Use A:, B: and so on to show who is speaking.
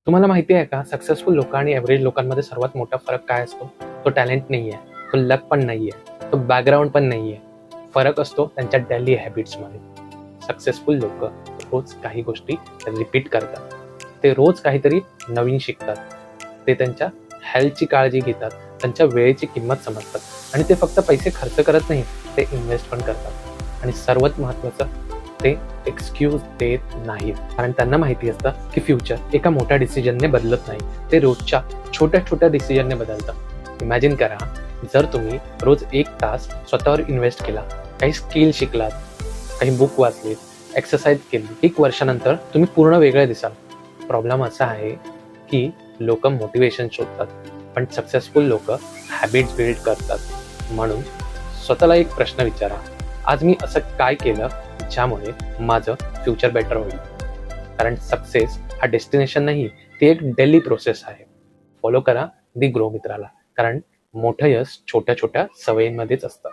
A: तुम्हाला माहिती आहे का, सक्सेसफुल लोक आणि एव्हरेज लोकांमध्ये सर्वात मोठा फरक काय असतो? तो टॅलेंट नाही आहे, तो लक पण नाही आहे, तो बॅकग्राऊंड पण नाही आहे. फरक असतो त्यांच्या डेली हॅबिट्समध्ये. सक्सेसफुल लोक रोज काही गोष्टी रिपीट करतात. ते रोज काहीतरी नवीन शिकतात. ते त्यांच्या हेल्थची काळजी घेतात, त्यांच्या वेळेची किंमत समजतात आणि ते फक्त पैसे खर्च करत नाही, ते इन्व्हेस्ट पण करतात. आणि सर्वात महत्त्वाचं, ते एक्सक्यूज देत नाहीत, कारण त्यांना माहिती असतं की फ्युचर एका मोठ्या डिसिजनने बदलत नाही, ते रोजच्या छोट्या छोट्या डिसिजनने बदलतं. इमॅजिन करा, जर तुम्ही रोज 1 तास स्वतःवर इन्व्हेस्ट केला, काही स्किल शिकलात, काही बुक वाचलीत, एक्सरसाइज केली, 1 वर्षानंतर तुम्ही पूर्ण वेगळे दिसाल. प्रॉब्लेम असा आहे की लोक मोटिवेशन शोधतात, पण सक्सेसफुल लोक हॅबिट्स बिल्ड करतात. म्हणून स्वतःला एक प्रश्न विचारा, आज मी असं काय केलं ज्यामुळे माझं फ्युचर बेटर होईल? कारण सक्सेस हा डेस्टिनेशन नाही, ती एक डेली प्रोसेस आहे. फॉलो करा दी ग्रो मित्राला, कारण मोठं यश छोट्या छोट्या सवयींमध्येच असतं.